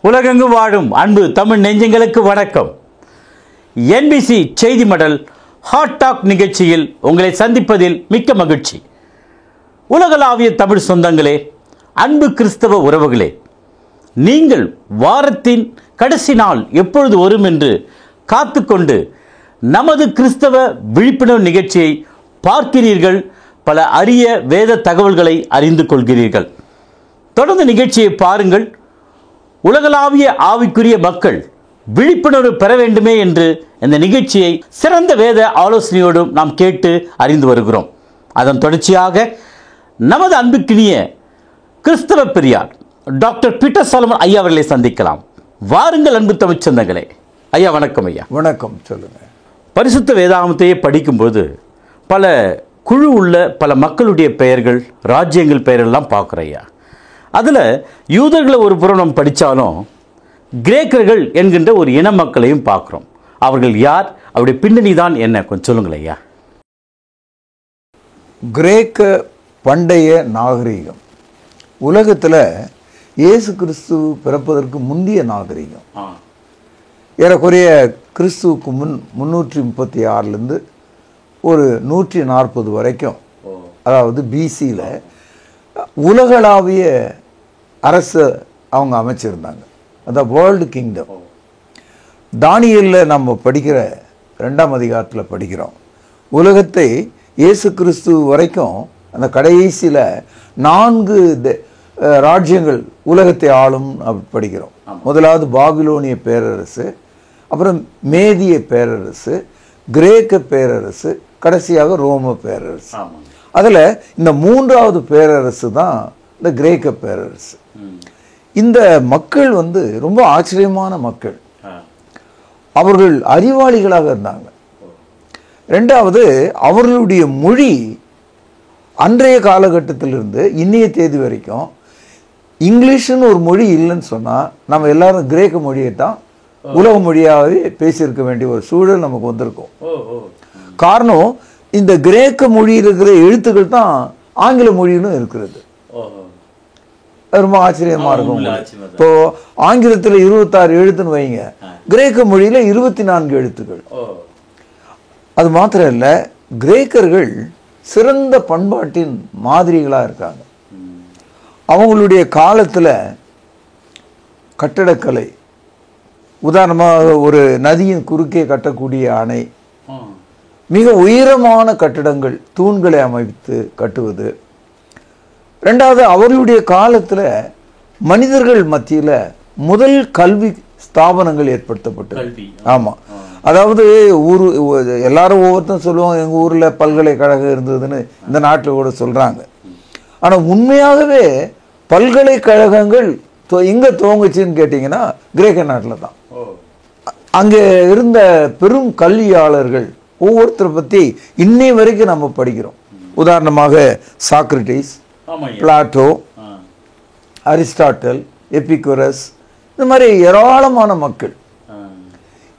உலகெங்கும் வாழும் அன்பு தமிழ் நெஞ்சங்களுக்கு வணக்கம். என்பிசி செய்தி மடல் ஹாட் டாக் நிகழ்ச்சியில் உங்களை சந்திப்பதில் மிக்க மகிழ்ச்சி. உலகளாவிய தமிழ் சொந்தங்களே, அன்பு கிறிஸ்தவ உறவுகளே, நீங்கள் வாரத்தின் கடைசி நாள் எப்பொழுது வரும் என்று காத்துக்கொண்டு நமது கிறிஸ்தவ விழிப்புணர்வு நிகழ்ச்சியை பார்க்கிறீர்கள். பல அரிய வேத தகவல்களை அறிந்து கொள்கிறீர்கள். தொடர்ந்து நிகழ்ச்சியை பாருங்கள். உலகளாவிய ஆவிக்குரிய மக்கள் விழிப்புணர்வு பெற வேண்டுமே என்று இந்த நிகழ்ச்சியை சிறந்த வேத ஆலோசனையோடும் நாம் கேட்டு அறிந்து வருகிறோம். அதன் தொடர்ச்சியாக நமது அன்புக்கினிய கிறிஸ்தவ பெரியார் டாக்டர் பீட்டர் சாலமன் ஐயா அவர்களை சந்திக்கலாம். வாருங்கள் அன்பு தமிழ் சொந்தங்களே. ஐயா வணக்கம். ஐயா வணக்கம். சொல்லுங்க. பரிசுத்த வேதாகமத்தையே படிக்கும்போது பல குழு உள்ள பல மக்களுடைய பெயர்கள், ராஜ்யங்கள் பெயரெல்லாம் பார்க்குறோம் ஐயா. அதில் யூதர்களை ஒரு புறம் நம்ம படித்தாலும் கிரேக்கர்கள் என்கின்ற ஒரு இன மக்களையும் பார்க்குறோம். அவர்கள் யார்? அவருடைய பின்னணி தான் என்ன? கொஞ்சம் சொல்லுங்கள் ஐயா. கிரேக்க பண்டைய நாகரிகம் உலகத்தில் இயேசு கிறிஸ்து பிறப்பதற்கு முந்தைய நாகரிகம். ஏறக்குறைய கிறிஸ்துவுக்கு முன் 336 ஒரு 140 வரைக்கும், அதாவது பிசியில் உலகளாவிய அரசு அவங்க அமைச்சிருந்தாங்க. அதான் வேர்ல்டு கிங்டம். தானியேலில் நம்ம படிக்கிற 2ஆம் அதிகாரத்தில் படிக்கிறோம், உலகத்தை இயேசு கிறிஸ்து வரைக்கும் அந்த கடைசியில் 4 ராஜ்யங்கள் உலகத்தை ஆளும் படிக்கிறோம். முதலாவது பாபிலோனிய பேரரசு, அப்புறம் மேதிய பேரரசு, கிரேக்க பேரரசு, கடைசியாக ரோம பேரரசு. அதில் இந்த 3வது பேரரசு தான் இந்த கிரேக்க பேரரசு. இந்த மக்கள் ரொம்ப ஆச்சரியமான மக்கள். அவர்கள் அறிவாளிகளாக இருந்தாங்க. ரெண்டாவது, அவர்களுடைய மொழி அன்றைய காலகட்டத்திலிருந்து இன்னைய தேதி வரைக்கும் இங்கிலீஷ்னு ஒரு மொழி இல்லைன்னு சொன்னால் நம்ம எல்லாரும் கிரேக்க மொழியை தான் உலக மொழியாகவே பேசியிருக்க வேண்டிய ஒரு சூழல் நமக்கு வந்திருக்கும். காரணம், இந்த கிரேக்க மொழியில் இருக்கிற எழுத்துக்கள் தான் ஆங்கில மொழியிலும் இருக்கிறது. ரொம்ப ஆச்சரியமா இருக்கும். இப்போ ஆங்கிலத்தில் 26 எழுத்துன்னு வைங்க, கிரேக்க மொழியில 24 எழுத்துக்கள். அது மாத்திரம் இல்லை, கிரேக்கர்கள் சிறந்த பண்பாட்டின் மாதிரிகளா இருக்காங்க. அவங்களுடைய காலத்துல கட்டடக்கலை, உதாரணமாக ஒரு நதியின் குறுக்கே கட்டக்கூடிய அணை, மிக உயரமான கட்டிடங்கள், தூண்களை அமைத்து கட்டுவது. ரெண்டாவது, அவர்களுடைய காலத்தில் மனிதர்கள் மத்தியில் முதல் கல்வி ஸ்தாபனங்கள் ஏற்படுத்தப்பட்டது. ஆமாம், அதாவது எல்லாரும் ஒவ்வொருத்தரும் சொல்லுவாங்க, எங்கள் ஊரில் பல்கலைக்கழகம் இருந்ததுன்னு இந்த நாட்டில் கூட சொல்கிறாங்க. ஆனால் உண்மையாகவே பல்கலைக்கழகங்கள் எங்கே துவங்குச்சுன்னு கேட்டிங்கன்னா கிரேக்க நாட்டில் தான். அங்கே இருந்த பெரும் கல்வியாளர்கள் ஒவ்வொருத்தரை பற்றி இன்னை வரைக்கும் நம்ம படிக்கிறோம். உதாரணமாக சாக்ரட்டிஸ், பிளாட்டோ, அரிஸ்டாட்டல், எபிகுரஸ், இந்த மாதிரி ஏராளமான மக்கள்.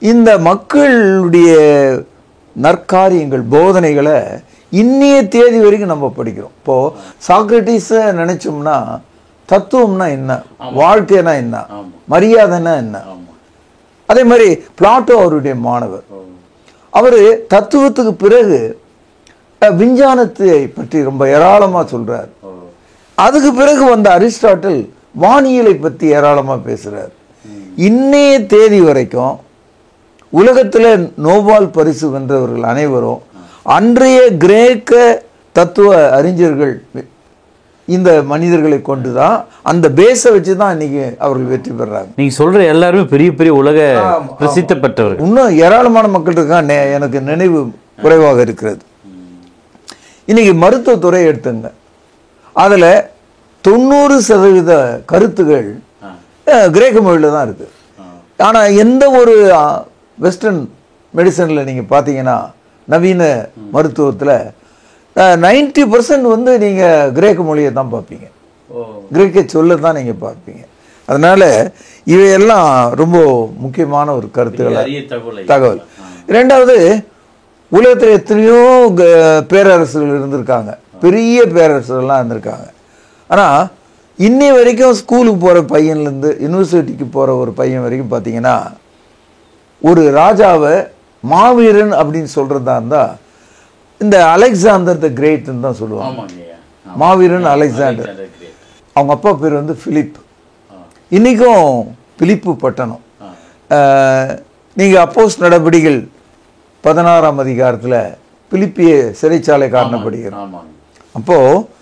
இந்த மக்களுடைய நற்காரியங்கள், போதனைகளை இன்னைய தேதி வரைக்கும் நம்ம படிக்கிறோம். இப்போது சாக்ரட்டிஸை நினைச்சோம்னா தத்துவம்னா என்ன, வாழ்க்கைனா என்ன, மரியாதைனா என்ன. அதே மாதிரி பிளாட்டோ அவருடைய மாணவர். அவர் தத்துவத்துக்கு பிறகு விஞ்ஞானத்தை பற்றி ரொம்ப ஏராளமாக சொல்றார். அதுக்கு பிறகு வந்த அரிஸ்டாட்டில் வானியலை பற்றி ஏராளமாக பேசுறார். இன்னைய தேதி வரைக்கும் உலகத்தில் நோபல் பரிசு வென்றவர்கள் அனைவரும் அன்றைய கிரேக்க தத்துவ அறிஞர்கள். இந்த மனிதர்களை கொண்டு தான், அந்த பேஸை வச்சு தான் இன்னைக்கு அவர்கள் வெற்றி பெறாங்க. நீங்க சொல்ற எல்லாருமே பெரிய பெரிய உலக பிரசித்தி பெற்றவர்கள். இன்னும் ஏராளமான மக்கள் இருக்காங்க. எனக்கு நினைவு குறைவாக இருக்கிறது. இன்னைக்கு மருத்துவத்துறை எடுத்துங்க, அதில் 90% கருத்துகள் கிரேக்க மொழியில் தான் இருக்கு. ஆனால் எந்த ஒரு வெஸ்டர்ன் மெடிசனில் நீங்கள் பார்த்தீங்கன்னா, நவீன மருத்துவத்தில் 90% நீங்கள் கிரேக்க மொழியை தான் பார்ப்பீங்க, கிரேக்க சொல்ல தான் நீங்கள் பார்ப்பீங்க. அதனால இவையெல்லாம் ரொம்ப முக்கியமான ஒரு தகவல். இரண்டாவது, உலகத்தில் எத்தனையோ பேரரசுகள் இருந்திருக்காங்க, பெரிய பேரரசுகள்லாம் இருந்திருக்காங்க. ஆனால் இன்னை வரைக்கும் ஸ்கூலுக்கு போகிற பையன்லேருந்து யூனிவர்சிட்டிக்கு போகிற ஒரு பையன் வரைக்கும் பார்த்தீங்கன்னா ஒரு ராஜாவை மாவீரன் அப்படின்னு சொல்கிறதா இருந்தால் இந்த அலெக்சாண்டர் த கிரேட்னு தான் சொல்லுவாங்க. மாவீரன் அலெக்சாண்டர். அவங்க அப்பா பேர் வந்து பிலிப். இன்றைக்கும் பிலிப்பு பட்டணம். நீங்கள் அப்போஸ் நடவடிக்கைகள் 16ஆம் அதிகாரத்தில் பிலிப்பிய சிறைச்சாலை காரணப்படுகிறோம். அப்போது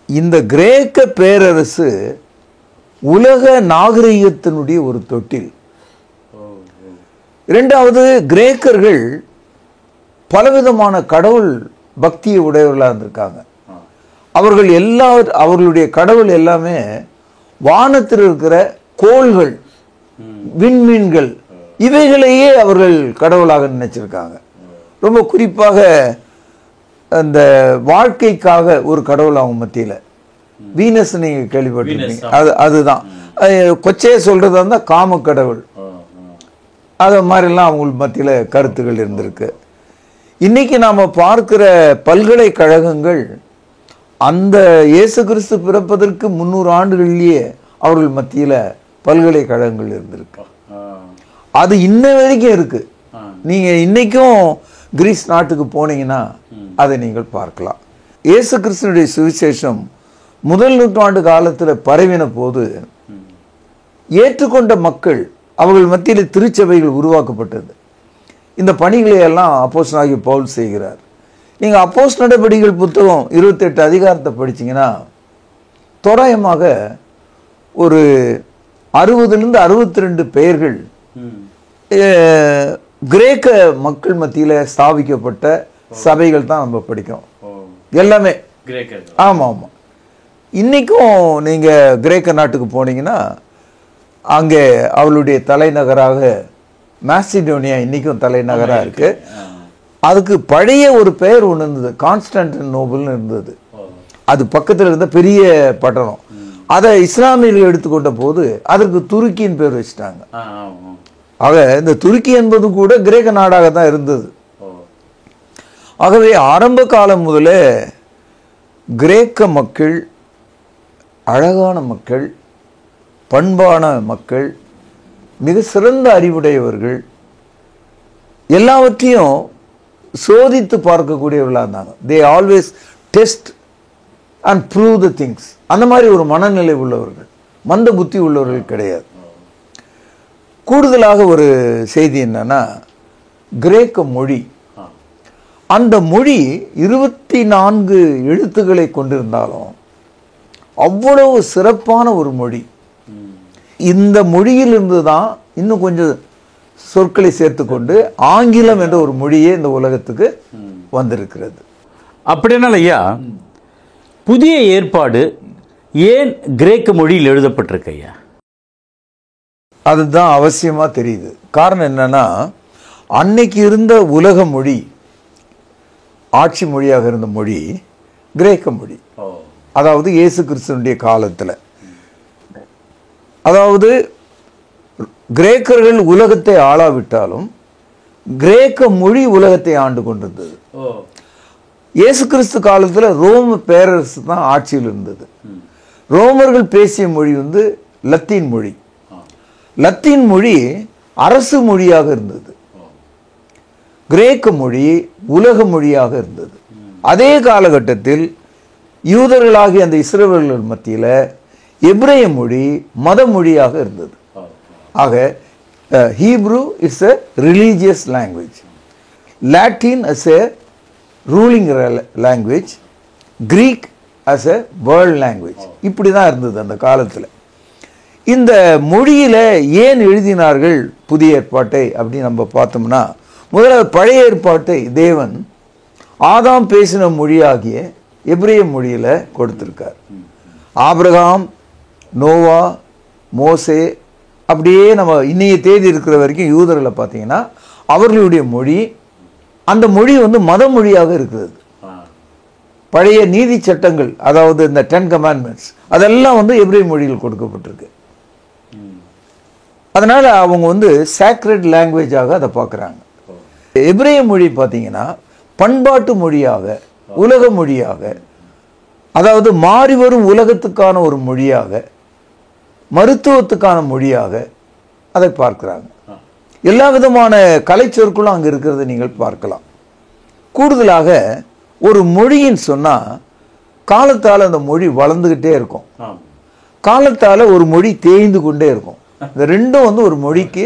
இந்த கிரேக்க பேரரசு உலக நாகரிகத்தினுடைய ஒரு தொட்டில். இரண்டாவது, கிரேக்கர்கள் பலவிதமான கடவுள் பக்தியை உடையவர்களாக இருந்திருக்காங்க. அவர்களுடைய கடவுள் எல்லாமே வானத்தில் இருக்கிற கோள்கள், விண்மீன்கள், இவைகளையே அவர்கள் கடவுளாக நினைச்சிருக்காங்க. ரொம்ப குறிப்பாக அந்த வாழ்க்கைக்காக ஒரு கடவுள் அவங்க மத்தியில் வீனஸ் நீங்கள் கேள்விப்பட்டிருக்கீங்க. அதுதான் கொச்சையே சொல்றதா இருந்தால் காம கடவுள். அது மாதிரிலாம் அவங்க மத்தியில் கருத்துகள் இருந்திருக்கு. இன்னைக்கு நாம் பார்க்கிற பல்கலைக்கழகங்கள் அந்த இயேசு கிறிஸ்து பிறப்பதற்கு 300 ஆண்டுகளிலேயே அவர்கள் மத்தியில் பல்கலைக்கழகங்கள் இருந்திருக்கு. அது இன்ன வரைக்கும் இருக்கு. நீங்கள் இன்னைக்கும் கிரீஸ் நாட்டுக்கு போனீங்கன்னா அதை நீங்கள் பார்க்கலாம். இயேசு கிறிஸ்துனுடைய சுவிசேஷம் முதல் நூற்றாண்டு காலத்தில் பரவின போது ஏற்றுக்கொண்ட மக்கள் அவர்கள் மத்தியில் திருச்சபைகள் உருவாக்கப்பட்டது. இந்த பணிகளை எல்லாம் அப்போஸ்தலனாகிய பவுல் செய்கிறார். நீங்கள் அப்போஸ் நடவடிக்கைகள் புத்தகம் 28 அதிகாரத்தை படிச்சீங்கன்னா தோராயமாக ஒரு 60லிருந்து 62 பெயர்கள் கிரேக்க மக்கள் மத்தியில் ஸ்தாபிக்கப்பட்ட சபைகள் தான் நம்ம படிக்கிறோம். எல்லாமே ஆமாம் ஆமாம். இன்னைக்கும் நீங்கள் கிரேக்க நாட்டுக்கு போனீங்கன்னா அங்கே அவளுடைய தலைநகராக மாசிடோனியா இன்னைக்கும் தலைநகராக இருக்கு. அதுக்கு பழைய ஒரு பெயர் ஒன்று இருந்தது, கான்ஸ்டான்டினோபிள்னு இருந்தது. அது பக்கத்தில் இருந்த பெரிய பட்டணம். அதை இஸ்லாமியர்கள் எடுத்துக்கொண்ட போது அதற்கு துருக்கின்னு பேர் வச்சுட்டாங்க. ஆக இந்த துருக்கி என்பது கூட கிரேக்க நாடாக தான் இருந்தது. ஆகவே ஆரம்ப காலம் முதலே கிரேக்க மக்கள் அழகான மக்கள், பண்பான மக்கள், மிக சிறந்த அறிவுடையவர்கள், எல்லாவற்றையும் சோதித்து பார்க்கக்கூடியவர்களாக இருந்தாங்க. They always test and prove the things. அந்த மாதிரி ஒரு மனநிலை உள்ளவர்கள், மந்த புத்தி உள்ளவர்கள் கிடையாது. கூடுதலாக ஒரு செய்தி என்னன்னா, கிரேக்க மொழி, அந்த மொழி 24 எழுத்துக்களை கொண்டிருந்தாலும் அவ்வளவு சிறப்பான ஒரு மொழி. இந்த மொழியிலிருந்து தான் இன்னும் கொஞ்சம் சொற்களை சேர்த்துக்கொண்டு ஆங்கிலம் என்ற ஒரு மொழியே இந்த உலகத்துக்கு வந்திருக்கிறது. அப்படின்னால ஐயா, புதிய ஏற்பாடு ஏன் கிரேக்க மொழியில் எழுதப்பட்டிருக்கு ஐயா? அதுதான் அவசியமா தெரியுது. காரணம் என்னன்னா, அன்னைக்கு இருந்த உலக மொழி, ஆட்சி மொழியாக இருந்த மொழி கிரேக்க மொழி. அதாவது இயேசு கிறிஸ்துவினுடைய காலத்தில், அதாவது கிரேக்கர்கள் உலகத்தை ஆளாவிட்டாலும் கிரேக்க மொழி உலகத்தை ஆண்டு கொண்டிருந்தது. இயேசு கிறிஸ்து காலத்தில் ரோம பேரரசு தான் ஆட்சியில் இருந்தது. ரோமர்கள் பேசிய மொழி வந்து லத்தீன் மொழி. லத்தீன் மொழி அரசு மொழியாக இருந்தது. கிரேக்க மொழி உலக மொழியாக இருந்தது. அதே காலகட்டத்தில் யூதர்களாகிய அந்த இஸ்ரவேலர்கள் மத்தியில் எபிரேய மொழி மத மொழியாக இருந்தது. ஆக Hebrew is a religious language, Latin as a ruling language, Greek as a world language. இப்படி தான் இருந்தது அந்த காலத்தில். இந்த மொழியில் ஏன் எழுதினார்கள் புதிய ஏற்பாட்டை அப்படின்னு நம்ம பார்த்தோம்னா, முதலாவது பழைய ஏற்பாட்டை தேவன் ஆதாம் பேசின மொழியாகிய எபிரேய மொழியில் கொடுத்திருக்கார். ஆபிரகாம், நோவா, மோசே, அப்படியே நம்ம இன்னைய தேதி இருக்கிற வரைக்கும் யூதர்களை பார்த்தீங்கன்னா அவர்களுடைய மொழி, அந்த மொழி வந்து மத மொழியாக இருக்கிறது. பழைய நீதி சட்டங்கள், அதாவது இந்த 10 கமாண்ட்மெண்ட்ஸ், அதெல்லாம் வந்து எபிரேய மொழியில் கொடுக்கப்பட்டிருக்கு. அதனால அவங்க வந்து சேக்ரெட் லாங்குவேஜாக அதை பார்க்குறாங்க. எபிரேய மொழி பார்த்தீங்கன்னா பண்பாட்டு மொழியாக, உலக மொழியாக, அதாவது மாறி வரும் உலகத்துக்கான ஒரு மொழியாக, மருத்துவத்துக்கான மொழியாக அதை பார்க்கிறாங்க. எல்லா விதமான கலை சொற்களும் அங்கே இருக்கிறத நீங்கள் பார்க்கலாம். கூடுதலாக ஒரு மொழின்னு சொன்னால் காலத்தால் அந்த மொழி வளர்ந்துக்கிட்டே இருக்கும், காலத்தால் ஒரு மொழி தேய்ந்து கொண்டே இருக்கும். இந்த ரெண்டும் வந்து ஒரு மொழிக்கு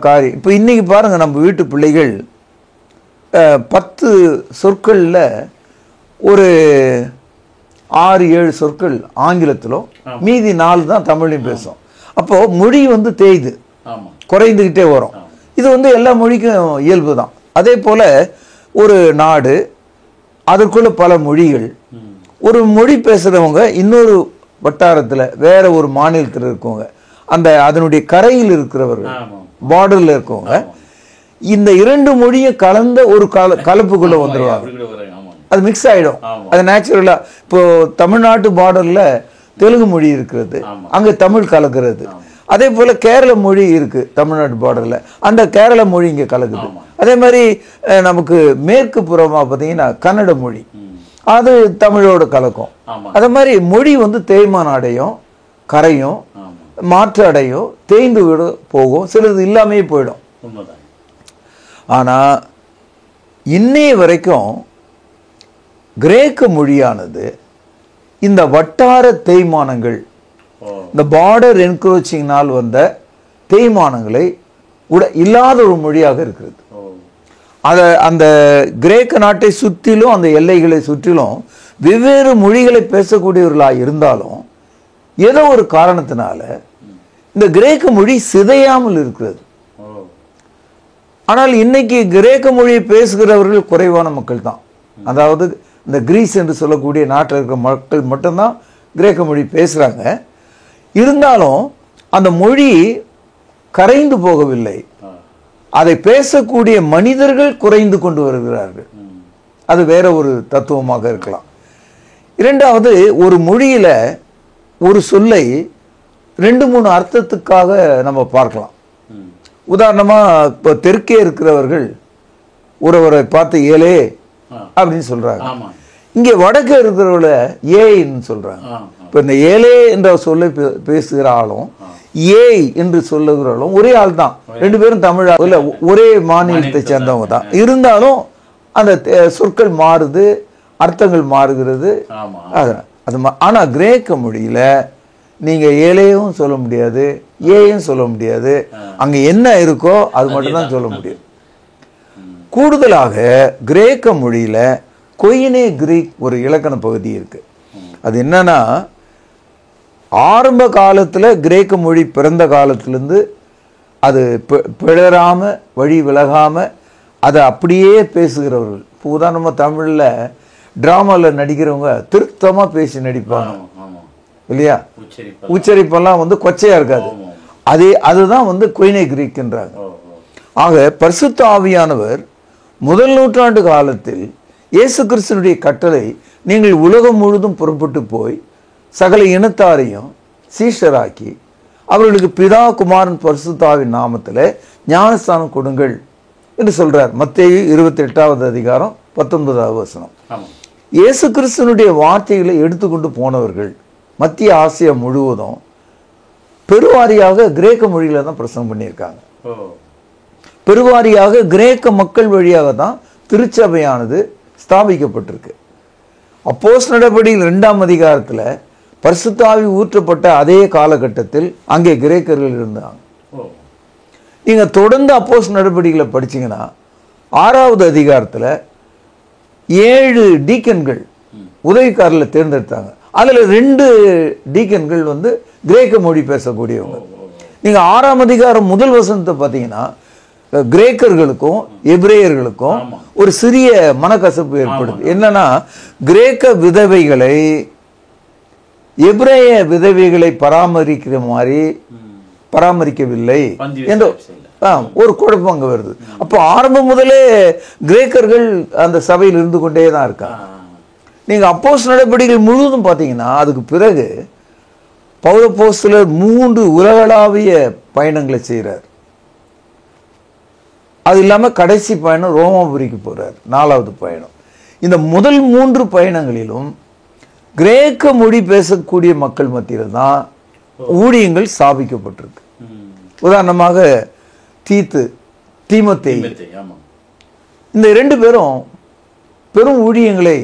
காரியம். இப்போ இன்றைக்கி பாருங்கள், நம்ம வீட்டு பிள்ளைகள் 10 சொற்களில் ஒரு 6-7 சொற்கள் ஆங்கிலத்திலும் மீதி 4 தான் தமிழையும் பேசும். அப்போது மொழி வந்து தேய்து குறைந்துக்கிட்டே வரும். இது வந்து எல்லா மொழிக்கும் இயல்பு தான். அதே போல் ஒரு நாடு, அதற்குள்ள பல மொழிகள், ஒரு மொழி பேசுகிறவங்க இன்னொரு வட்டாரத்தில் வேற ஒரு மாநிலத்தில் இருக்கவங்க, அந்த அதனுடைய கரையில் இருக்கிறவர்கள், பார்டரில் இருக்கவங்க, இந்த 2 மொழியை கலந்த ஒரு கலப்புக்குள்ளே வந்துடுவாங்க. அது மிக்ஸ் ஆகிடும். அது நேச்சுரலாக. இப்போ தமிழ்நாட்டு பார்டரில் தெலுங்கு மொழி இருக்கிறது, அங்கே தமிழ் கலக்கிறது. அதே போல் கேரள மொழி இருக்குது தமிழ்நாட்டு பார்டரில், அந்த கேரள மொழி இங்கே கலக்குது. அதே மாதிரி நமக்கு மேற்கு புறமாக பார்த்தீங்கன்னா கன்னட மொழி, அது தமிழோட கலக்கும். அதே மாதிரி மொழி வந்து தேய்மானம் அடையும், கரையும், மாற்று அடையும், தேய்ந்து விட போகும், சிலது இல்லாமே போயிடும். ஆனால் இன்னைய வரைக்கும் கிரேக்க மொழியானது இந்த வட்டார தேய்மானங்கள், இந்த பார்டர் என்க்ரோச்சிங்னால் வந்த தேய்மானங்களை இல்லாத ஒரு மொழியாக இருக்கிறது. அந்த கிரேக்க நாட்டை சுற்றிலும், அந்த எல்லைகளை சுற்றிலும் வெவ்வேறு மொழிகளை பேசக்கூடியவர்களாக இருந்தாலும் ஏதோ ஒரு காரணத்தினால இந்த கிரேக்க மொழி சிதையாமல் இருக்கிறது. ஆனால் இன்னைக்கு கிரேக்க மொழியை பேசுகிறவர்கள் குறைவான மக்கள் தான். அதாவது இந்த கிரீஸ் என்று சொல்லக்கூடிய நாட்டில் இருக்கிற மக்கள் மட்டும்தான் கிரேக்க மொழி பேசுகிறாங்க. இருந்தாலும் அந்த மொழி கரைந்து போகவில்லை, அதை பேசக்கூடிய மனிதர்கள் குறைந்து கொண்டு வருகிறார்கள். அது வேற ஒரு தத்துவமாக இருக்கலாம். இரண்டாவது, ஒரு மொழியில ஒரு சொல்லை 2-3 அர்த்தத்துக்காக நம்ம பார்க்கலாம். உதாரணமா இப்போ தெற்கே இருக்கிறவர்கள் ஒருவரை பார்த்து ஏலே அப்படின்னு சொல்றாங்க. இங்கே வடக்கே இருக்கிறவங்கள ஏன்னு சொல்றாங்க. இப்போ இந்த ஏலே என்ற சொல்லை பேசுகிற ஆளும் ஏய் என்று சொல்லுகிறவங்களும் ஒரே ஆள் தான், 2 பேரும் தமிழா இல்ல ஒரே மாநிலத்தை சேர்ந்தவங்க தான். இருந்தாலும் அந்த சொற்கள் மாறுது, அர்த்தங்கள் மாறுகிறது. ஆனா கிரேக்க மொழியில நீங்க ஏலேயும் சொல்ல முடியாது, ஏயும் சொல்ல முடியாது, அங்க என்ன இருக்கோ அது மட்டும்தான் சொல்ல முடியும். கூடுதலாக கிரேக்க மொழியில கொயினே கிரீக் ஒரு இலக்கண பகுதி இருக்கு. அது என்னன்னா, ஆரம்ப காலத்துல கிரேக்க மொழி பிறந்த காலத்திலிருந்து அது பிழறாம வழி விலகாம அதை அப்படியே பேசுகிறவர்கள். இப்போ உதாரணமாக தமிழில் ட்ராமாவில் நடிக்கிறவங்க திருத்தமாக பேசி நடிப்பாங்க இல்லையா? உச்சரிப்பெல்லாம் வந்து கொச்சையாக இருக்காது. அதுதான் வந்து கொயினே கிரீக்ன்றாங்க. ஆக பரிசுத்த ஆவியானவர் முதல் நூற்றாண்டு காலத்தில் இயேசு கிறிஸ்துனுடைய கட்டளை, நீங்கள் உலகம் முழுதும் புறப்பட்டு போய் சகல இனத்தாரையும் சீஷராக்கி அவர்களுக்கு பிதா குமாரன் பரிசுத்த ஆவியின் நாமத்தில் ஞானஸ்தானம் கொடுங்கள் என்று சொல்றார். மத்தேயு 28வது அதிகாரம் 19வது வசனம். இயேசு கிறிஸ்துனுடைய வார்த்தைகளை எடுத்துக்கொண்டு போனவர்கள் மத்திய ஆசியா முழுவதும் பெருவாரியாக கிரேக்க மொழியில தான் பிரசங்கம் பண்ணியிருக்காங்க. பெருவாரியாக கிரேக்க மக்கள் வழியாக தான் திருச்சபையானது ஸ்தாபிக்கப்பட்டிருக்கு. அப்போஸ்தலர் நடபடிகள் 2ஆம் அதிகாரத்தில் பரிசுத்த ஆவி ஊற்றப்பட்ட அதே காலகட்டத்தில் அங்கே கிரேக்கர்கள் இருந்தாங்க. நீங்க தொடர்ந்து அப்போஸ்தலர் நடபடிகளை படிச்சீங்கன்னா 6வது அதிகாரத்தில் 7 டீக்கன்கள் உதவிக்காரர்களை தேர்ந்தெடுத்தாங்க. அதுல 2 டீக்கன்கள் வந்து கிரேக்க மொழி பேசக்கூடியவங்க. நீங்க 6ஆம் அதிகாரம் முதல் வசனத்தை பார்த்தீங்கன்னா கிரேக்கர்களுக்கும் எபிரேயர்களுக்கும் ஒரு சிறிய மனக்கசப்பு ஏற்படுது. என்னன்னா, கிரேக்க விதவைகளை எபிரேய விதவைகளை பராமரிக்கிற மாதிரி பராமரிக்கவில்லை என்ற ஒரு குழப்பம் அங்க வருது. அப்போ ஆரம்பம் முதலே கிரேக்கர்கள் அந்த சபையில் இருந்து கொண்டே தான் இருக்காங்க. நீங்க அப்போஸ்தலர் நடபடிகள் முழுவதும் பார்த்தீங்கன்னா அதுக்கு பிறகு பவுல் அப்போஸ்தலர் 3 உலகளாவிய பயணங்களை செய்கிறார். அது இல்லாமல் கடைசி பயணம் ரோமாபுரிக்கு போறார், 4வது பயணம். இந்த முதல் 3 பயணங்களிலும் கிரேக்க மொழி பேசக்கூடிய மக்கள் மத்தியில் தான் ஊழியங்கள் ஸ்தாபிக்கப்பட்டிருக்கு. உதாரணமாக தீமோத்தேயு, இந்த 2 பேரும் பெரும் ஊழியங்களை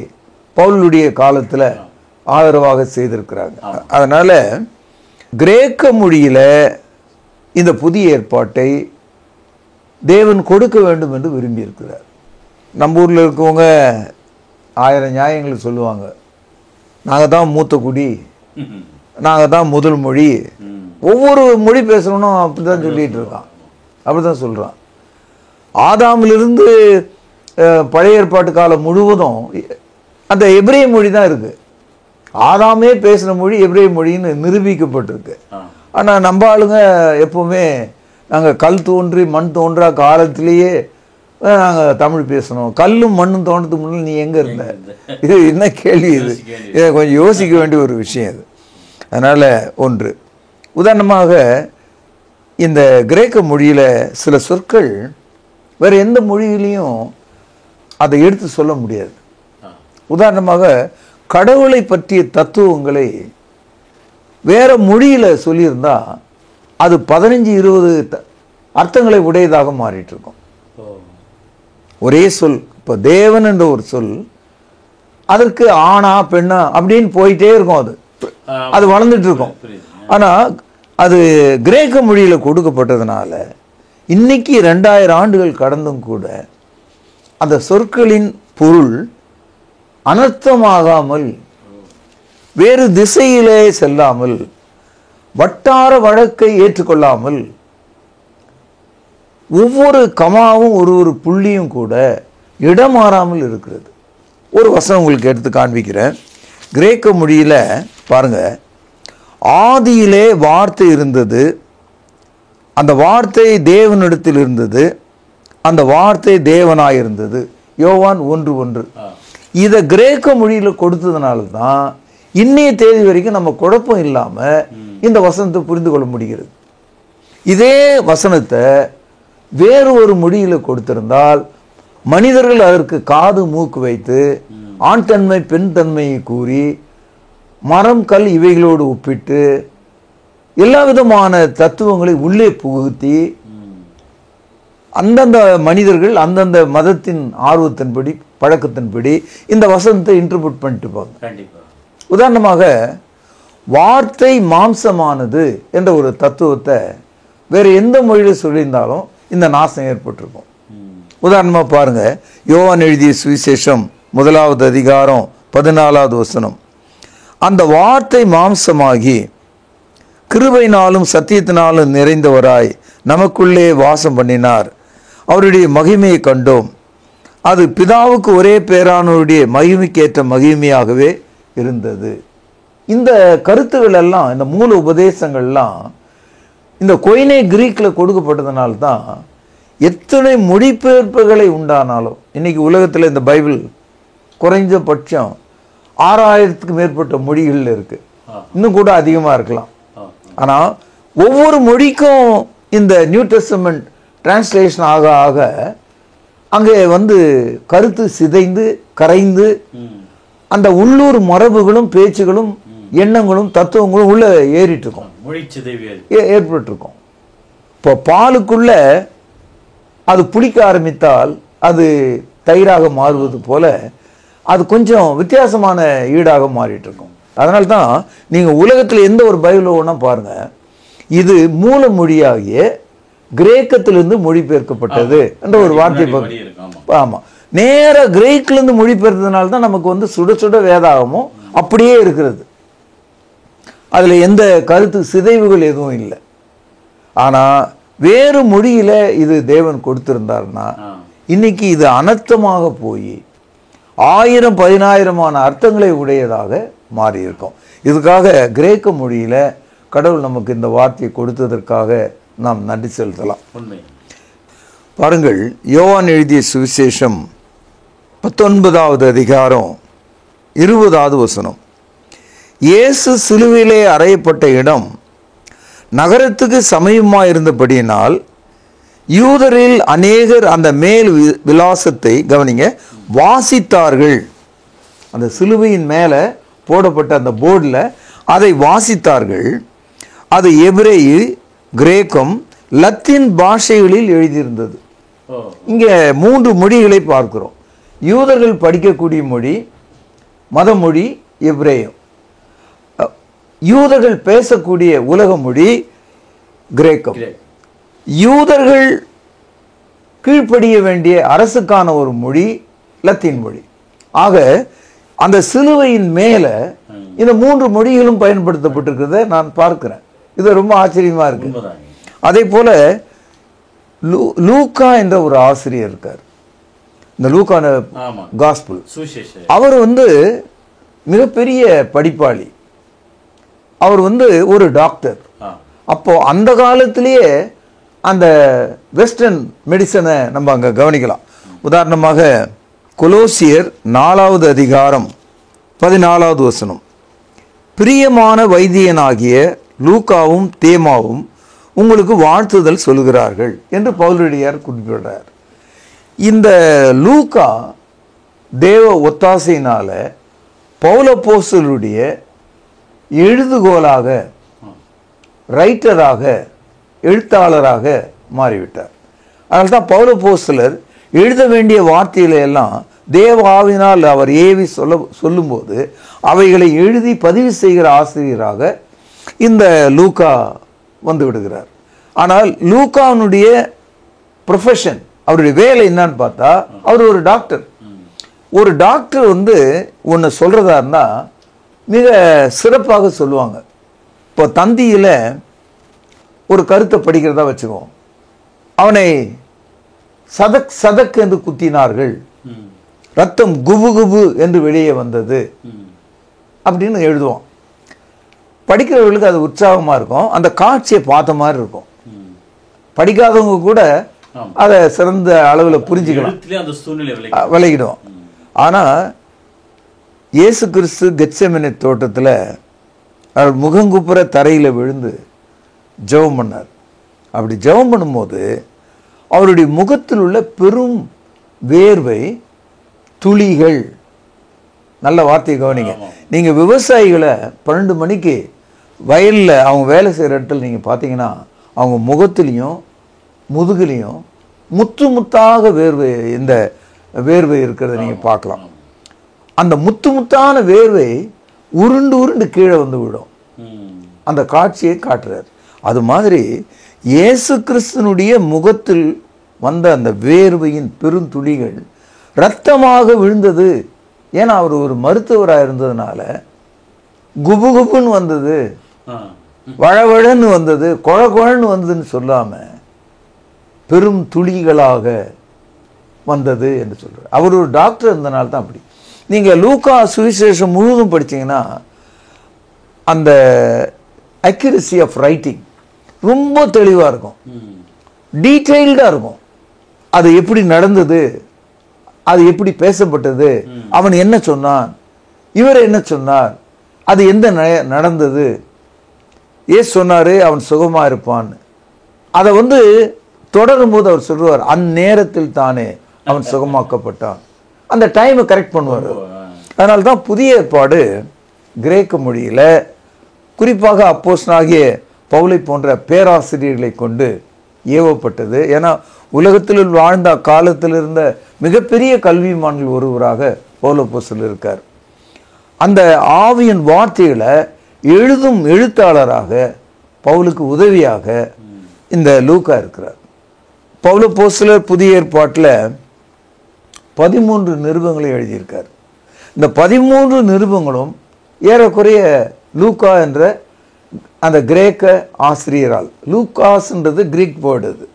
பவுலுடைய காலத்தில் ஆதரவாக செய்திருக்கிறாங்க. அதனால கிரேக்க மொழியில இந்த புதிய ஏற்பாட்டை தேவன் கொடுக்க வேண்டும் என்று விரும்பி இருக்கிறார். நம்ம ஊரில் இருக்கவங்க 1000 நியாயங்கள் சொல்லுவாங்க. நாங்கள் தான் மூத்த குடி, நாங்கள் தான் முதல் மொழி. ஒவ்வொரு மொழி பேசணும் அப்படிதான் சொல்லிட்டு இருக்கான், அப்படிதான் சொல்றான். ஆதாமிலிருந்து பழைய ஏற்பாட்டு காலம் முழுவதும் அந்த எபிரேய மொழி தான் இருக்கு. ஆதாமே பேசின மொழி எபிரேய மொழின்னு நிரூபிக்கப்பட்டிருக்கு. ஆனால் நம்ம ஆளுங்க எப்பவுமே நாங்கள் கல் தோன்றி மண் தோன்றா காலத்திலேயே நாங்கள் தமிழ் பேசணும். கல்லும் மண்ணும் தோன்றதுக்கு முன்னாடி நீ எங்கே இருந்த? இது என்ன கேள்வி? இதை கொஞ்சம் யோசிக்க வேண்டிய ஒரு விஷயம் இது. அதனால் ஒன்று, உதாரணமாக இந்த கிரேக்க மொழியில் சில சொற்கள் வேறு எந்த மொழியிலையும் அதை எடுத்து சொல்ல முடியாது. உதாரணமாக கடவுளை பற்றிய தத்துவங்களை வேற மொழியில் சொல்லியிருந்தா அது 15-20 அர்த்தங்களை உடையதாக மாறிட்டு இருக்கும். ஒரே சொல், இப்போ தேவன் என்ற ஒரு சொல், அதற்கு ஆணா பெண்ணா அப்படின்னு போயிட்டே இருக்கும். அது வளர்ந்துட்டு இருக்கும். ஆனால் அது கிரேக்க மொழியில் கொடுக்கப்பட்டதுனால இன்னைக்கு 2000 ஆண்டுகள் கடந்தும் கூட அந்த சொற்களின் பொருள் அனர்த்தமாகாமல், வேறு திசையிலே செல்லாமல், வட்டார வழக்கை ஏற்றுக்கொள்ளாமல், ஒவ்வொரு கமாவும் ஒரு புள்ளியும் கூட இடமாறாமல் இருக்கிறது. ஒரு வசனம் உங்களுக்கு எடுத்து காண்பிக்கிறேன். கிரேக்க மொழியில பாருங்க, ஆதியிலே வார்த்தை இருந்தது, அந்த வார்த்தை தேவனிடத்தில் இருந்தது, அந்த வார்த்தை தேவனாயிருந்தது. யோவான் 1:1. இதை கிரேக்க மொழியில் கொடுத்ததுனால தான் இன்னைய தேதி வரைக்கும் நம்ம குழப்பம் இல்லாமல் இந்த வசனத்தை புரிந்து கொள்ள முடிகிறது. இதே வசனத்தை வேறு ஒரு மொழியில் கொடுத்திருந்தால் மனிதர்கள் அதற்கு காது மூக்கு வைத்து ஆண் தன்மை பெண் தன்மையை கூறி மரம் கல் இவைகளோடு ஒப்பிட்டு எல்லா விதமான தத்துவங்களை உள்ளே புகுத்தி அந்தந்த மனிதர்கள் அந்தந்த மதத்தின் ஆர்வத்தின்படி பழக்கத்தின்படி இந்த வசனத்தை இன்டர்பிரட் பண்ணிட்டு போங்க. உதாரணமாக வார்த்தை மாம்சமானது என்ற ஒரு தத்துவத்தை வேறு எந்த மொழியில் சொல்லியிருந்தாலும் இந்த நாசம் ஏற்பட்டிருக்கும். உதாரணமாக பாருங்க, யோவான் எழுதிய சுவிசேஷம் 1வது அதிகாரம் 14வது வசனம். அந்த வார்த்தை மாம்சமாகி கிருபையினாலும் சத்தியத்தினாலும் நிறைந்தவராய் நமக்குள்ளே வாசம் பண்ணினார், அவருடைய மகிமையை கண்டோம், அது பிதாவுக்கு ஒரே பேரானவருடைய மகிமைக்கேற்ற மகிமையாகவே இருந்தது. இந்த கருத்துக்கள் எல்லாம், இந்த மூல உபதேசங்கள்லாம் இந்த கொய்னே கிரீக்கில் கொடுக்கப்பட்டதுனால்தான் எத்தனை மொழிபெயர்ப்புகளை உண்டானாலும் இன்னைக்கு உலகத்தில் இந்த பைபிள் குறைஞ்சபட்சம் 6000க்கு மேற்பட்ட மொழிகளில் இருக்கு, இன்னும் கூட அதிகமாக இருக்கலாம். ஆனால் ஒவ்வொரு மொழிக்கும் இந்த நியூ டெஸ்டமெண்ட் டிரான்ஸ்லேஷன் ஆக ஆக அங்கே கருத்து சிதைந்து கரைந்து அந்த உள்ளூர் மரபுகளும் பேச்சுகளும் எண்ணங்களும் தத்துவங்களும் உள்ள ஏறிட்டு இருக்கும், ஏற்பட்டு இருக்கும். இப்போ பாலுக்குள்ள அது புளிக்க ஆரம்பித்தால் அது தயிராக மாறுவது போல அது கொஞ்சம் வித்தியாசமான ஈடாக மாறிட்டு இருக்கும். அதனால தான் நீங்கள் உலகத்தில் எந்த ஒரு பைபிள் ஒன்றா பாருங்க, இது மூல மொழியாகிய கிரேக்கத்திலிருந்து மொழிபெயர்க்கப்பட்டது என்ற ஒரு வார்த்தை. ஆமாம், நேராக கிரேக்கிலிருந்து மொழிபெயர்த்ததுனால தான் நமக்கு சுட சுட வேதாகமும் அப்படியே இருக்கிறது. அதில் எந்த கருத்து சிதைவுகள் எதுவும் இல்லை. ஆனால் வேறு மொழியில இது தேவன் கொடுத்திருந்தார்னா இன்னைக்கு இது அனர்த்தமாக போய் 1000-10000 அர்த்தங்களை உடையதாக மாறி இருக்கும். இதுக்காக கிரேக்க மொழியில கடவுள் நமக்கு இந்த வார்த்தையை கொடுத்ததற்காக நாம் நன்றி செலுத்தலாம். பாருங்கள், யோவான் எழுதிய சுவிசேஷம் 19வது அதிகாரம் 20வது வசனம். இயேசு சிலுவையிலே அறையப்பட்ட இடம் நகரத்துக்கு சமீபமாயிருந்தபடியினால் யூதரில் அநேகர் அந்த மேல் விலாசத்தை கவனிங்க வாசித்தார்கள். அந்த சிலுவையின் மேலே போடப்பட்ட அந்த போர்டில் அதை வாசித்தார்கள். அது எபிரேயு, கிரேக்கம், லத்தீன் பாஷைகளில் எழுதியிருந்தது. இங்கே 3 மொழிகளை பார்க்கிறோம். யூதர்கள் படிக்கக்கூடிய மொழி, மத மொழி எபிரேயம். யூதர்கள் பேசக்கூடிய உலக மொழி கிரேக்கம். யூதர்கள் கீழ்ப்படிய வேண்டிய அரசுக்கான ஒரு மொழி லத்தீன் மொழி. ஆக அந்த சிலுவையின் மேல இந்த 3 மொழிகளும் பயன்படுத்தப்பட்டிருக்கிறத நான் பார்க்கிறேன். இது ரொம்ப ஆச்சரியமா இருக்கு. அதே போல லூக்கா என்ற ஒரு ஆசிரியர் இருக்கார். இந்த லூக்கான காஸ்பிள், அவர் மிகப்பெரிய படிப்பாளி. அவர் ஒரு டாக்டர். அப்போ அந்த காலத்திலேயே அந்த வெஸ்டர்ன் மெடிசனை நம்ம அங்க கவனிக்கலாம். உதாரணமாக கொலோசியர் 4வது அதிகாரம் 14வது வசனம், பிரியமான வைத்தியனாகிய லூக்காவும் தேமாவும் உங்களுக்கு வாழ்த்துதல் சொல்கிறார்கள் என்று பவுலடியார் குறிப்பிடுறார். இந்த லூக்கா தேவ ஒத்தாசையினால பவுலப்போஸ்தலருடைய எழுதுகோலாக, ரைட்டராக, எழுத்தாளராக மாறிவிட்டார். அதனால தான் பவுலப்போஸ்தலர் எழுத வேண்டிய வார்த்தைகளை எல்லாம் தேவ ஆவியினால் அவர் ஏவி சொல்லும்போது அவைகளை எழுதி பதிவு செய்கிற ஆசிரியராக இந்த லூக்கா வந்து விடுகிறார். ஆனால் லூக்காவுடைய ப்ரொஃபஷன், அவருடைய வேலை என்னன்னு பார்த்தா, அவர் ஒரு டாக்டர். ஒரு டாக்டர் ஒன்று சொல்றதா இருந்தா மிக சிறப்பாக சொல்லுவாங்க. இப்போ தந்தியில் ஒரு கருத்தை படிக்கிறதா வச்சுக்குவோம். அவனை சதக் சதக் என்று குத்தினார்கள், ரத்தம் குபு குபு என்று வெளியே வந்தது அப்படின்னு எழுதுவோம். படிக்கிறவர்களுக்கு அது உற்சாகமா இருக்கும், அந்த காட்சியை பார்த்த மாதிரி இருக்கும். படிக்காதவங்க கூட அதை சிறந்த அளவில் புரிஞ்சுக்கலாம், விலகிடும். ஆனா இயேசு கிறிஸ்து கெத்செமனே தோட்டத்தில் அவர் முகங்குப்புற தரையில் விழுந்து ஜெபம் பண்ணார். அப்படி ஜெபம் பண்ணும்போது அவருடைய முகத்தில் உள்ள பெரும் வேர்வை துளிகள், நல்ல வார்த்தையை கவனிங்க. நீங்க விவசாயிகளை 12 மணிக்கு வயலில் அவங்க வேலை செய்கிற இடத்துல நீங்க பார்த்தீங்கன்னா அவங்க முகத்திலையும் முதுகுலையும் முத்து முத்தாக இந்த வேர்வை இருக்கிறத நீங்க பார்க்கலாம். அந்த முத்து முத்தான வேர்வை உருண்டு உருண்டு கீழே வந்து விடும். அந்த காட்சியை காட்டுறார். அது மாதிரி இயேசு கிறிஸ்துனுடைய முகத்தில் வந்த அந்த வேர்வையின் பெருந்துளிகள் இரத்தமாக விழுந்தது. ஏன்னா அவர் ஒரு மருத்துவராக இருந்ததுனால குபு குபுன்னு வந்தது, வழவழன்னு வந்தது, கொழ கொழன்னு வந்ததுன்னு சொல்லாம பெரும் துளிகளாக வந்தது என்று சொல்றார். அவர் ஒரு டாக்டர் இருந்தனால தான் அப்படி. நீங்க லூக்கா சுவிசேஷம் முழுவதும் படிச்சீங்கன்னா அந்த அக்யூரசி ஆஃப் ரைட்டிங் ரொம்ப தெளிவா இருக்கும், டீட்டெயில்டா இருக்கும். அது எப்படி நடந்தது, அது எப்படி பேசப்பட்டது, அவன் என்ன சொன்னான், இவர் என்ன சொன்னார், அது எந்த நடந்தது, ஏசு சொன்னாரு அவன் சுகமா இருப்பான். அதை தொடரும் போது அவர் சொல்லுவார், அந்நேரத்தில் தானே அவன் சுகமாக்கப்பட்டான். அந்த டைமை கரெக்ட் பண்ணுவார். அதனால தான் புதிய ஏற்பாடு கிரேக்க மொழியில குறிப்பாக அப்போஸ்தலனாகிய பவுலை போன்ற பேராசிரியர்களை கொண்டு ஏவப்பட்டது. ஏன்னா உலகத்தில் வாழ்ந்த காலத்தில் இருந்த மிகப்பெரிய கல்விமான்கள் ஒருவராக பவுல் அப்போஸ்தலர் இருக்கார். அந்த ஆவியின் வார்த்தைகளை எழுதும் எழுத்தாளராக பவுலுக்கு உதவியாக இந்த லூக்கா இருக்கிறார். பவுல் அப்போஸ்தலர் புதிய ஏற்பாட்டில் 13 நிருபங்களை எழுதியிருக்கார். இந்த 13 நிருபங்களும் ஏறக்குறைய லூக்கா என்ற அந்த கிரேக்க ஆசிரியரால், லூகாஸ்ன்றது கிரீக் வேர்டு, அது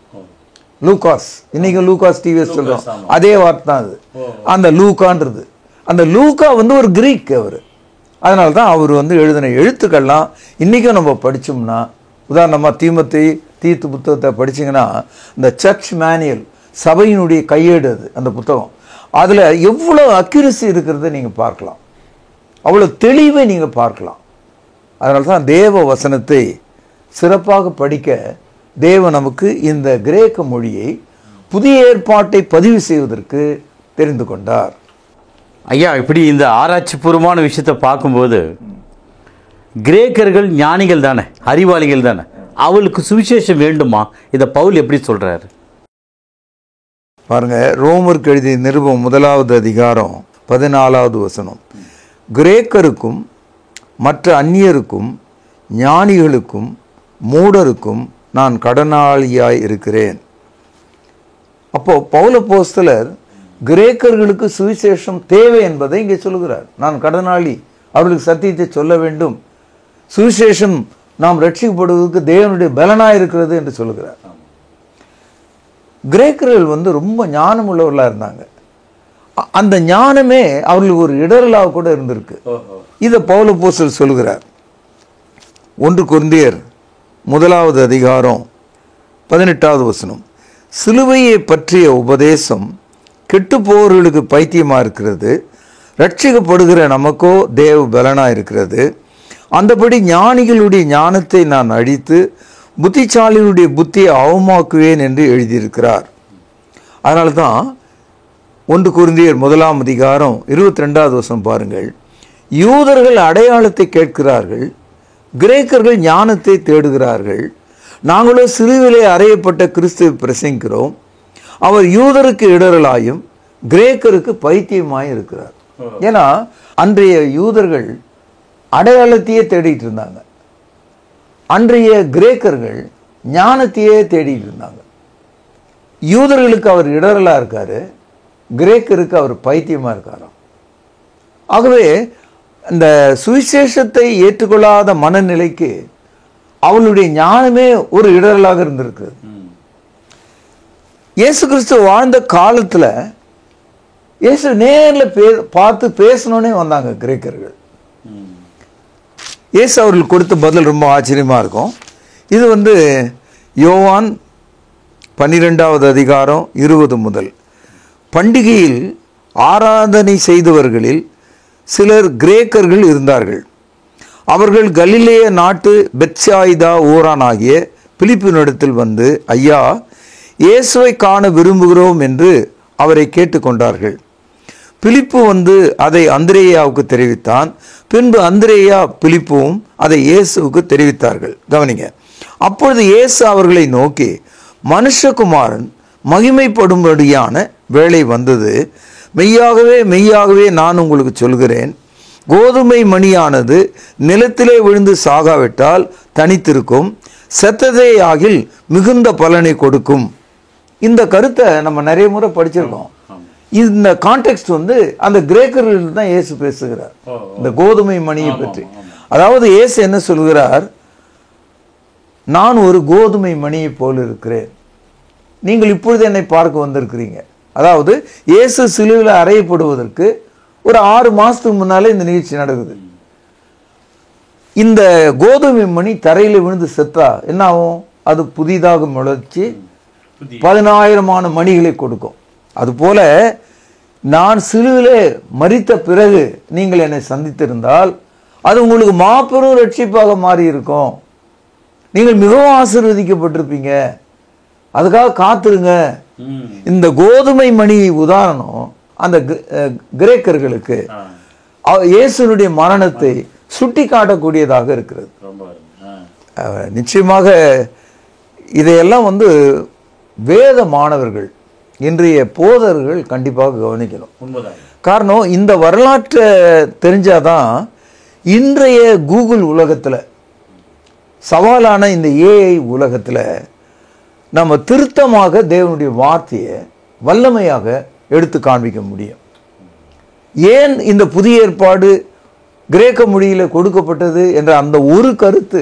லூகாஸ், இன்னைக்கு லூகாஸ் டிவிஎஸ் சொல்றோம், அதே வார்த்தை தான் அது. அந்த லூகான்றது, அந்த லூக்கா ஒரு கிரீக் அவர். அதனால தான் அவர் எழுதின எழுத்துக்கள்லாம் இன்னைக்கும் நம்ம படிச்சோம்னா, உதாரணமா தீத்து புத்தகத்தை படிச்சீங்கன்னா இந்த சர்ச் மேனுவல், சபையினுடைய கையேடு, அது அந்த புத்தகம், அதுல எவ்வளவு அக்யூரசி இருக்கிறத நீங்க பார்க்கலாம், அவ்வளவு தெளிவை நீங்க பார்க்கலாம். அதனால தான் தேவ வசனத்தை சிறப்பாக படிக்க தேவன் நமக்கு இந்த கிரேக்க மொழியை, புதிய ஏற்பாட்டை பதிவு செய்வதற்கு தெரிந்து கொண்டார். ஐயா, இப்படி இந்த ஆராய்ச்சிபூர்வமான விஷயத்தை பார்க்கும்போது கிரேக்கர்கள் ஞானிகள் தானே, அறிவாளிகள் தானே, அவளுக்கு சுவிசேஷம் வேண்டுமா? இதை பவுல் எப்படி சொல்றாரு பாருங்க. ரோமருக்கு எழுதிய நிருபம் 1வது அதிகாரம் 14வது வசனம். கிரேக்கருக்கும் மற்ற அந்நியருக்கும் ஞானிகளுக்கும் மூடருக்கும் நான் கடனாளியாய் இருக்கிறேன். அப்போ பவுல் அப்போஸ்தலர் கிரேக்கர்களுக்கு சுவிசேஷம் தேவை என்பதை இங்கே சொல்லுகிறார். நான் கடனாளி, அவர்களுக்கு சத்தியத்தை சொல்ல வேண்டும், சுவிசேஷம் நாம் ரட்சிக்கப்படுவதற்கு தேவனுடைய பலனாக இருக்கிறது என்று சொல்லுகிறார். கிரேக்கர்கள் ரொம்ப ஞானம் உள்ளவர்களாக இருந்தாங்க. அந்த ஞானமே அவர்களுக்கு ஒரு இடரலாக கூட இருந்திருக்கு. இதை பவுல் அப்போஸ்தலர் சொல்லுகிறார். 1 கொரிந்தியர் 1வது அதிகாரம் 18வது வசனம். சிலுவையை பற்றிய உபதேசம் கெட்டுப்போர்களுக்கு பைத்தியமா இருக்கிறது, ரட்சிக்கப்படுகிற நமக்கோ தேவ பலனா இருக்கிறது. அந்தபடி ஞானிகளுடைய ஞானத்தை நான் அழித்து புத்திசாலிகளுடைய புத்தியை அவமாக்குவேன் என்று எழுதியிருக்கிறார். அதனால தான் 1 கொரிந்தியர் 1ஆம் அதிகாரம் 22வது வசனம் பாருங்கள். யூதர்கள் அடையாளத்தை கேட்கிறார்கள், கிரேக்கர்கள் ஞானத்தை தேடுகிறார்கள். நாங்களோ சிலுவிலே அறையப்பட்ட கிறிஸ்துவை பிரசங்கிக்கிறோம். அவர் யூதருக்கு இடரலாயும் கிரேக்கருக்கு பைத்தியமாயும் இருக்கிறார். ஏன்னா அன்றைய யூதர்கள் அடையாளத்தையே தேடிட்டு இருந்தாங்க, அன்றைய கிரேக்கர்கள் ஞானத்தையே தேடிட்டு இருந்தாங்க. யூதர்களுக்கு அவர் இடரலா இருக்காரு, கிரேக்கருக்கு அவர் பைத்தியமா இருக்காராம். ஆகவே இந்த சுவிசேஷத்தை ஏற்றுக்கொள்ளாத மனநிலைக்கு அவளுடைய ஞானமே ஒரு இடரலாக இருந்திருக்கிறது. இயேசு கிறிஸ்து வாழ்ந்த காலத்தில் இயேசு நேரில் பார்த்து பேசணுன்னே வந்தாங்க கிரேக்கர்கள். இயேசு அவர்களுக்கு கொடுத்த பதில் ரொம்ப ஆச்சரியமாக இருக்கும். இது யோவான் 12வது அதிகாரம் 20 முதல். பண்டிகையில் ஆராதனை செய்தவர்களில் சிலர் கிரேக்கர்கள் இருந்தார்கள். அவர்கள் கலிலேய நாட்டு பெத்சாயிதா ஊரானாகிய பிலிப்பினிடத்தில் வந்து, ஐயா, இயேசுவை காண விரும்புகிறோம் என்று அவரை கேட்டுக்கொண்டார்கள். பிலிப்பு அதை அந்திரேயாவுக்கு தெரிவித்தான். பின்பு அந்திரேயா பிலிப்புவும் அதை இயேசுவுக்கு தெரிவித்தார்கள். கவனிங்க. அப்பொழுது இயேசு அவர்களை நோக்கி, மனுஷகுமாரன் மகிமைப்படும்படியான வேளை வந்தது. மெய்யாகவே மெய்யாகவே நான் உங்களுக்கு சொல்கிறேன், கோதுமை மணியானது நிலத்திலே விழுந்து சாகாவிட்டால் தனித்திருக்கும், செத்ததே ஆகில் மிகுந்த பலனை கொடுக்கும். இந்த கருத்தை நம்ம நிறைய முறை படிச்சிருக்கோம். இந்த கான்டெக்ஸ்ட் அந்த கிரேக்கர்கள் தான் இயேசு பேசுகிறார், இந்த கோதுமை மணியை பற்றி. அதாவது இயேசு என்ன சொல்கிறார், நான் ஒரு கோதுமை மணியை போல் இருக்கிறேன், நீங்கள் இப்பொழுது என்னை பார்க்க வந்திருக்கிறீங்க. அதாவது இயேசு சிலுவையில் அறையப்படுவதற்கு ஒரு 6 மாசத்துக்கு முன்னாலே இந்த நிகழ்ச்சி நடக்குது. இந்த கோதுமை மணி தரையில் விழுந்து செத்தா என்ன ஆகும்? அது புதிதாக முளைச்சி 10,000 மணிகளை கொடுக்கும். அதுபோல நான் சிலுவிலே மரித்த பிறகு நீங்கள் என்னை சந்தித்திருந்தால் அது உங்களுக்கு மாபெரும் ரட்சிப்பாக மாறி இருக்கும். நீங்கள் மிகவும் ஆசீர்வதிக்கப்பட்டிருப்பீங்க. அதுக்காக காத்துருங்க. இந்த கோதுமை மணி உதாரணம் அந்த கிரேக்கர்களுக்கு இயேசுனுடைய மரணத்தை சுட்டி காட்டக்கூடியதாக இருக்கிறது. நிச்சயமாக இதையெல்லாம் வேத மாணவர்கள், இன்றைய போதர்கள் கண்டிப்பாக கவனிக்கணும். காரணம், இந்த வரலாற்றை தெரிஞ்சாதான் இன்றைய கூகுள் உலகத்தில், சவாலான இந்த ஏஐ உலகத்தில் நம்ம திருத்தமாக தேவனுடைய வார்த்தையை வல்லமையாக எடுத்து காண்பிக்க முடியும். ஏன் இந்த புதிய ஏற்பாடு கிரேக்க மொழியில் கொடுக்கப்பட்டது என்ற அந்த ஒரு கருத்து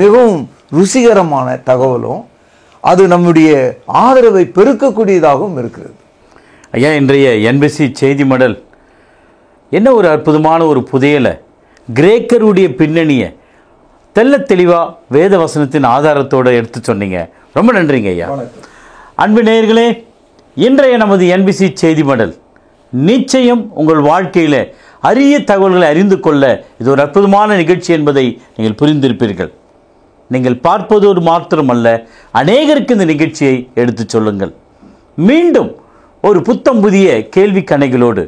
மிகவும் ருசிகரமான தகவலும் அது நம்முடைய ஆதரவை பெருக்கக்கூடியதாகவும் இருக்கிறது. ஐயா, இன்றைய என்பிசி செய்தி மடல் என்ன ஒரு அற்புதமான ஒரு புதையலை, கிரேக்கருடைய பின்னணியை தெல்ல தெளிவாக வேத வசனத்தின் ஆதாரத்தோடு எடுத்து சொன்னீங்க. ரொம்ப நன்றிங்க ஐயா. அன்பு நேயர்களே, இன்றைய நமது என்பிசி செய்தி மடல் நிச்சயம் உங்கள் வாழ்க்கையில் அரிய தகவல்களை அறிந்து கொள்ள இது ஒரு அற்புதமான நிகழ்ச்சி என்பதை நீங்கள் புரிந்திருப்பீர்கள். நீங்கள் பார்ப்பதோடு மாத்திரமல்ல, அநேகருக்கு இந்த நிகழ்ச்சியை எடுத்து சொல்லுங்கள். மீண்டும் ஒரு புத்தம் புதிய கேள்வி கணைகளோடு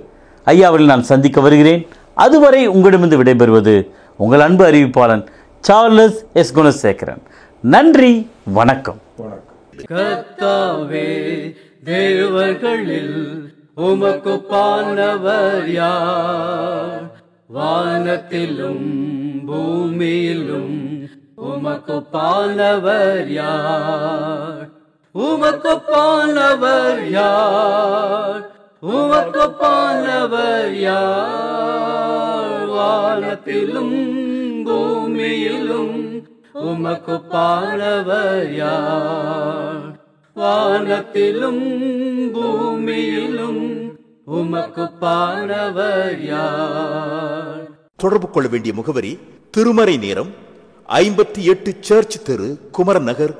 ஐயாவில் நான் சந்திக்க வருகிறேன். அதுவரை உங்களிடமிருந்து விடைபெறுவது உங்கள் அன்பு அறிவிப்பாளன் சார்லஸ் எஸ் குணசேகரன். நன்றி, வணக்கம். கர்த்தாவே, தேவர்களில் உமக்குப்பானவர் யார்? வானத்திலும் பூமியிலும் உமக்குப்பானவர் யார்? உமக்குப்பானவர் யார்? உமக்குப்பானவர் யார்? வானத்திலும் பூமியிலும் உமக்குப்பானவர் யார்? வானத்திலும் பூமியிலும் உமக்குப்பானவர் யார்? தொடர்பு கொள்ள வேண்டிய முகவரி: திருமறை நேரம், 58 சர்ச் தெரு, குமரன் நகர்,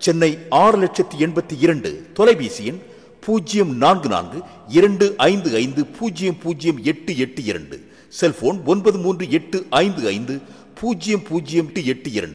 சென்னை 6,82,000. தொலைபேசி எண் 044255008882. செல்போன் 9385500882.